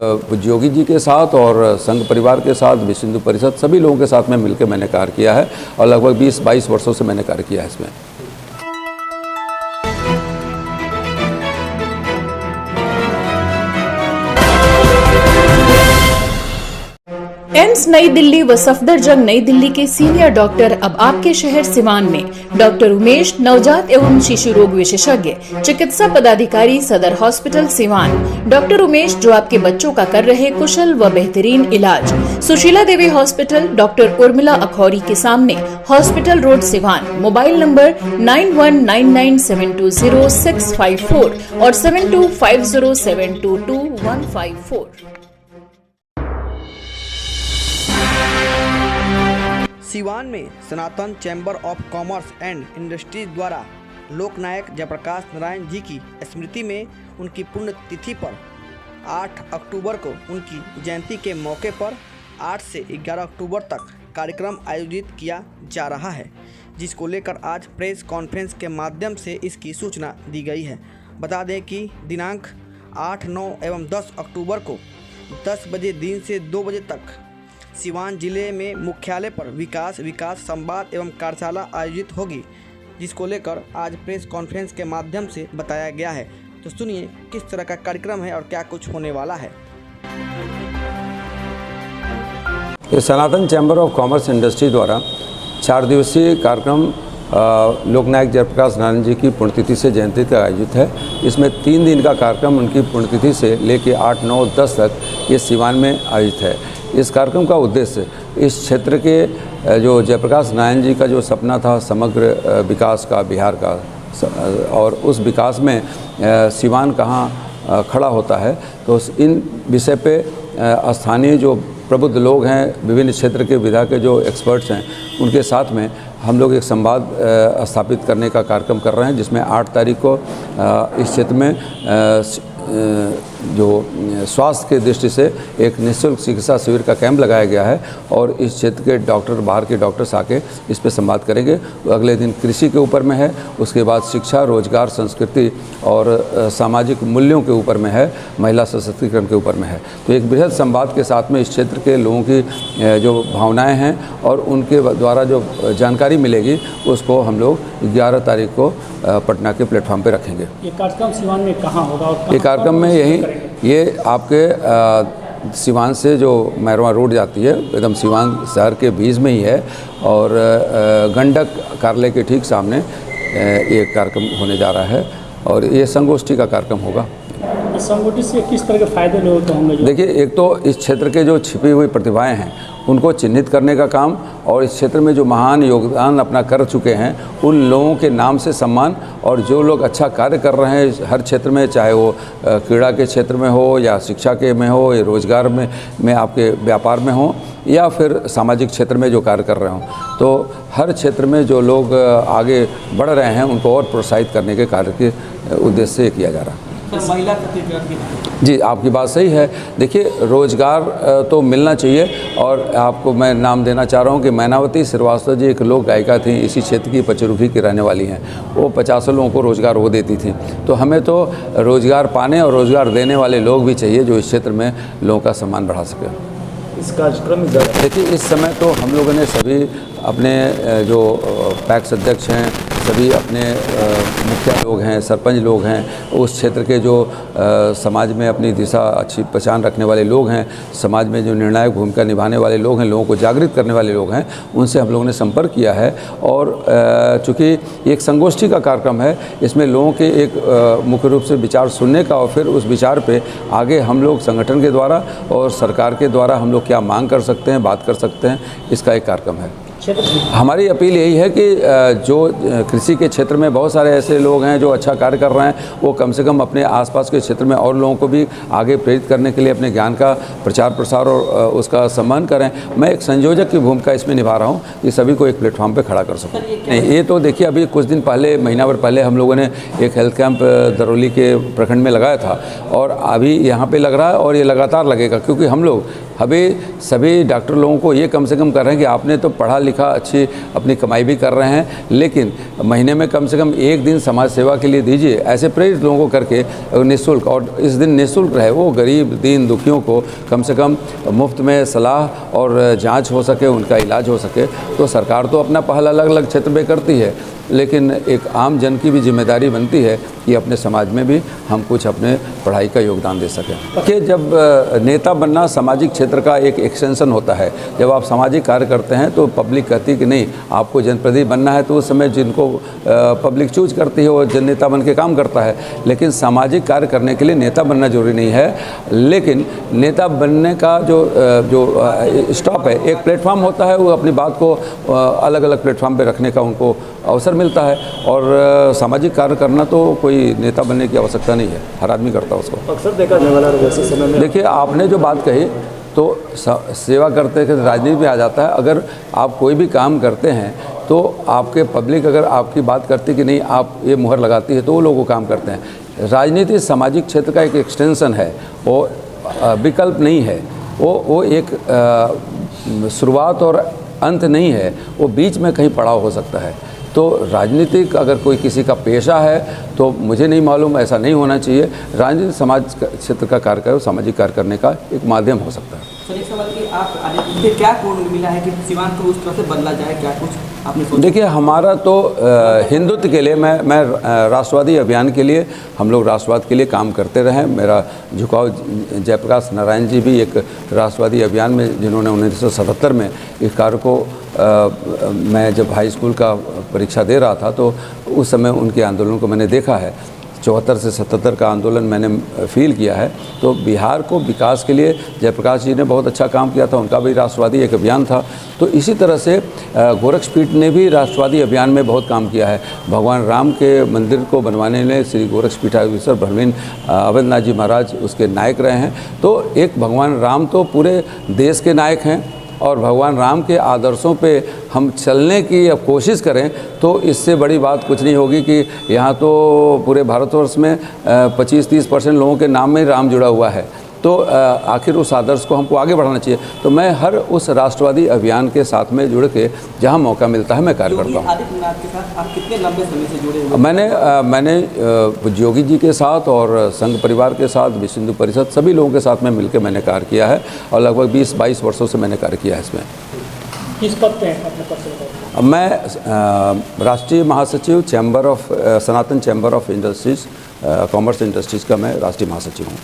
योगी जी के साथ और संघ परिवार के साथ विश्व हिंदू परिषद सभी लोगों के साथ में मिलकर मैंने कार्य किया है और लगभग 20-22 वर्षों से मैंने कार्य किया है इसमें। एम्स नई दिल्ली व सफदरजंग नई दिल्ली के सीनियर डॉक्टर अब आपके शहर सिवान में। डॉक्टर उमेश, नवजात एवं शिशु रोग विशेषज्ञ, चिकित्सा पदाधिकारी, सदर हॉस्पिटल सिवान। डॉक्टर उमेश जो आपके बच्चों का कर रहे कुशल व बेहतरीन इलाज। सुशीला देवी हॉस्पिटल, डॉक्टर उर्मिला अखौरी के सामने, hospital road Siwan. Mobile number 9199720654 और 7250722154। सिवान में Sanatan chamber of commerce and industries द्वारा लोकनायक जयप्रकाश नारायण जी की स्मृति में उनकी पुण्यतिथि पर 8 अक्टूबर को उनकी जयंती के मौके पर 8 से 11 अक्टूबर तक कार्यक्रम आयोजित किया जा रहा है, जिसको लेकर आज प्रेस कॉन्फ्रेंस के माध्यम से इसकी सूचना दी गई है। बता दें कि दिनांक 8, 9 एवं 10 अक्टूबर को 10 बजे दिन से 2 बजे तक सिवान जिले में मुख्यालय पर विकास संवाद एवं कार्यशाला आयोजित होगी, जिसको लेकर आज प्रेस कॉन्फ्रेंस के माध्यम से बताया गया है। तो सुनिए किस तरह का कार्यक्रम है और क्या कुछ होने वाला है। सनातन चैम्बर ऑफ कॉमर्स इंडस्ट्री द्वारा 4 दिवसीय कार्यक्रम लोकनायक जयप्रकाश नारायण जी की पुण्यतिथि से जयंती तक आयोजित है। इसमें 3 दिन का कार्यक्रम उनकी पुण्यतिथि से लेकर 8, 9, 10 तक ये सिवान में आयोजित है। इस कार्यक्रम का उद्देश्य इस क्षेत्र के जो जयप्रकाश नारायण जी का जो सपना था समग्र विकास का बिहार का, और उस विकास में सिवान कहाँ खड़ा होता है, तो इन विषय पे स्थानीय जो प्रबुद्ध लोग हैं, विभिन्न क्षेत्र के विधा के जो एक्सपर्ट्स हैं, उनके साथ में हम लोग एक संवाद स्थापित करने का कार्यक्रम कर रहे हैं, जिसमें 8 तारीख को इस क्षेत्र में जो स्वास्थ्य के दृष्टि से एक निःशुल्क चिकित्सा शिविर का कैंप लगाया गया है और इस क्षेत्र के डॉक्टर, बाहर के डॉक्टर्स आके इस पे संवाद करेंगे। अगले दिन कृषि के ऊपर में है, उसके बाद शिक्षा, रोजगार, संस्कृति और सामाजिक मूल्यों के ऊपर में है, महिला सशक्तिकरण के ऊपर में है। तो एक बृहद संवाद के साथ में इस क्षेत्र के लोगों की जो भावनाएँ हैं और उनके द्वारा जो जानकारी मिलेगी उसको हम लोग 11 तारीख को पटना के प्लेटफॉर्म पे रखेंगे। ये कार्यक्रम सिवान में कहाँ होगा? और ये कार्यक्रम में ये आपके सिवान से जो मैरवा रोड जाती है, एकदम सिवान शहर के बीच में ही है और गंडक कार्यालय के ठीक सामने ये कार्यक्रम होने जा रहा है और ये संगोष्ठी का कार्यक्रम होगा। इस संगोष्ठी से किस तरह के फायदे लोगों को होंगे? देखिए, एक तो इस क्षेत्र के जो छिपी हुई प्रतिभाएं हैं उनको चिन्हित करने का काम और इस क्षेत्र में जो महान योगदान अपना कर चुके हैं उन लोगों के नाम से सम्मान, और जो लोग अच्छा कार्य कर रहे हैं हर क्षेत्र में, चाहे वो क्रीड़ा के क्षेत्र में हो या शिक्षा के में हो या रोजगार में आपके व्यापार में हो या फिर सामाजिक क्षेत्र में जो कार्य कर रहे हों, तो हर क्षेत्र में जो लोग आगे बढ़ रहे हैं उनको और प्रोत्साहित करने के कार्य के उद्देश्य से किया जा रहा है। महिला प्रतिनिधि जी, आपकी बात सही है। देखिए, रोज़गार तो मिलना चाहिए और आपको मैं नाम देना चाह रहा हूँ कि मैनावती श्रीवास्तव जी एक लोक गायिका थी, इसी क्षेत्र की पचरुखी की रहने वाली हैं। वो 50 लोगों को रोज़गार वो देती थी। तो हमें तो रोज़गार पाने और रोज़गार देने वाले लोग भी चाहिए जो इस क्षेत्र में लोगों का सम्मान बढ़ा सके। इस कार्यक्रम में देखिए, इस समय तो हम लोगों ने सभी अपने जो पैक्स अध्यक्ष हैं, सभी अपने मुखिया लोग हैं, सरपंच लोग हैं, उस क्षेत्र के जो समाज में अपनी दिशा अच्छी पहचान रखने वाले लोग हैं, समाज में जो निर्णायक भूमिका निभाने वाले लोग हैं, लोगों को जागृत करने वाले लोग हैं, उनसे हम लोगों ने संपर्क किया है। और चूँकि एक संगोष्ठी का कार्यक्रम है, इसमें लोगों के एक मुख्य रूप से विचार सुनने का और फिर उस विचार पे आगे हम लोग संगठन के द्वारा और सरकार के द्वारा हम लोग क्या मांग कर सकते हैं, बात कर सकते हैं, इसका एक कार्यक्रम है। हमारी अपील यही है कि जो कृषि के क्षेत्र में बहुत सारे ऐसे लोग हैं जो अच्छा कार्य कर रहे हैं, वो कम से कम अपने आसपास के क्षेत्र में और लोगों को भी आगे प्रेरित करने के लिए अपने ज्ञान का प्रचार प्रसार और उसका सम्मान करें। मैं एक संयोजक की भूमिका इसमें निभा रहा हूँ कि सभी को एक प्लेटफॉर्म पे खड़ा कर सकूँ। ये तो देखिए, अभी कुछ दिन पहले, महीना भर पहले हम लोगों ने एक हेल्थ कैंप दरौली के प्रखंड में लगाया था और अभी यहाँ पर लग रहा है और ये लगातार लगेगा, क्योंकि हम लोग अभी सभी डॉक्टर लोगों को ये कम से कम कर रहे हैं कि आपने तो पढ़ा लिखा अच्छी अपनी कमाई भी कर रहे हैं, लेकिन महीने में कम से कम एक दिन समाज सेवा के लिए दीजिए। ऐसे प्रेरित लोगों को करके निःशुल्क, और इस दिन निःशुल्क रहे, वो गरीब दीन दुखियों को कम से कम मुफ्त में सलाह और जांच हो सके, उनका इलाज हो सके। तो सरकार तो अपना पहल अलग अलग क्षेत्र में करती है, लेकिन एक आम जन की भी जिम्मेदारी बनती है कि अपने समाज में भी हम कुछ अपने पढ़ाई का योगदान दे सकें। कि जब नेता बनना सामाजिक क्षेत्र का एक एक्सटेंशन होता है। जब आप सामाजिक कार्य करते हैं तो पब्लिक कहती है कि नहीं, आपको जनप्रतिनिधि बनना है, तो उस समय जिनको पब्लिक चूज करती है वो जन नेता बन के काम करता है। लेकिन सामाजिक कार्य करने के लिए नेता बनना जरूरी नहीं है, लेकिन नेता बनने का जो स्टॉप है, एक प्लेटफॉर्म होता है, वो अपनी बात को अलग अलग प्लेटफॉर्म पे रखने का उनको अवसर मिलता है। और सामाजिक कार्य करना तो कोई नेता बनने की आवश्यकता नहीं है, हर आदमी करता है उसको। अक्सर देखा जाने वाला वैसे समय में देखिए, आपने जो बात कही तो सेवा करते करते राजनीति में आ जाता है। अगर आप कोई भी काम करते हैं तो आपके पब्लिक अगर आपकी बात करती कि नहीं, आप ये मुहर लगाती है, तो वो लोग वो काम करते हैं। राजनीति सामाजिक क्षेत्र का एक एक्सटेंशन है, वो विकल्प नहीं है, वो एक शुरुआत और अंत नहीं है, वो बीच में कहीं पड़ाव हो सकता है। तो राजनीतिक अगर कोई किसी का पेशा है तो मुझे नहीं मालूम, ऐसा नहीं होना चाहिए। राजनीति समाज क्षेत्र का कार्य कर, सामाजिक कार्य करने का एक माध्यम हो सकता है। सर, एक सवाल कि आप राजनीति से क्या गुण मिला है कि सीवान को उस तरह से बदला जाए, क्या कुछ आपने सोचा? देखिए, हमारा तो हिंदुत्व के लिए मैं राष्ट्रवादी अभियान के लिए, हम लोग राष्ट्रवाद के लिए काम करते रहे। मेरा झुकाव जयप्रकाश नारायण जी भी एक राष्ट्रवादी अभियान में, जिन्होंने 1977 में इस कार्य को मैं जब हाई स्कूल का परीक्षा दे रहा था तो उस समय उनके आंदोलन को मैंने देखा है। 74 से 77 का आंदोलन मैंने फील किया है। तो बिहार को विकास के लिए जयप्रकाश जी ने बहुत अच्छा काम किया था, उनका भी राष्ट्रवादी एक अभियान था। तो इसी तरह से गोरक्षपीठ ने भी राष्ट्रवादी अभियान में बहुत काम किया है। भगवान राम के मंदिर को बनवाने में श्री गोरक्षपीठाधीश्वर भरवीन अवधनाथ जी महाराज उसके नायक रहे हैं। तो एक भगवान राम तो पूरे देश के नायक हैं, और भगवान राम के आदर्शों पे हम चलने की अब कोशिश करें तो इससे बड़ी बात कुछ नहीं होगी कि यहाँ तो पूरे भारतवर्ष में 25-30% लोगों के नाम में राम जुड़ा हुआ है। तो आखिर उस आदर्श को हमको आगे बढ़ाना चाहिए। तो मैं हर उस राष्ट्रवादी अभियान के साथ में जुड़ के जहाँ मौका मिलता है मैं कार्य करता हूँ। आदित्यनाथ के साथ आप कितने लंबे समय से जुड़े हुए? मैंने योगी जी के साथ और संघ परिवार के साथ, विश्व हिंदू परिषद, सभी लोगों के साथ में मिलकर मैंने कार्य किया है, और लगभग 20-22 वर्षों से मैंने कार्य किया है इसमें। किस पद पे हैं अपने पद से? मैं राष्ट्रीय महासचिव chamber of Sanatan chamber of industries, commerce industries का मैं राष्ट्रीय महासचिव हूँ।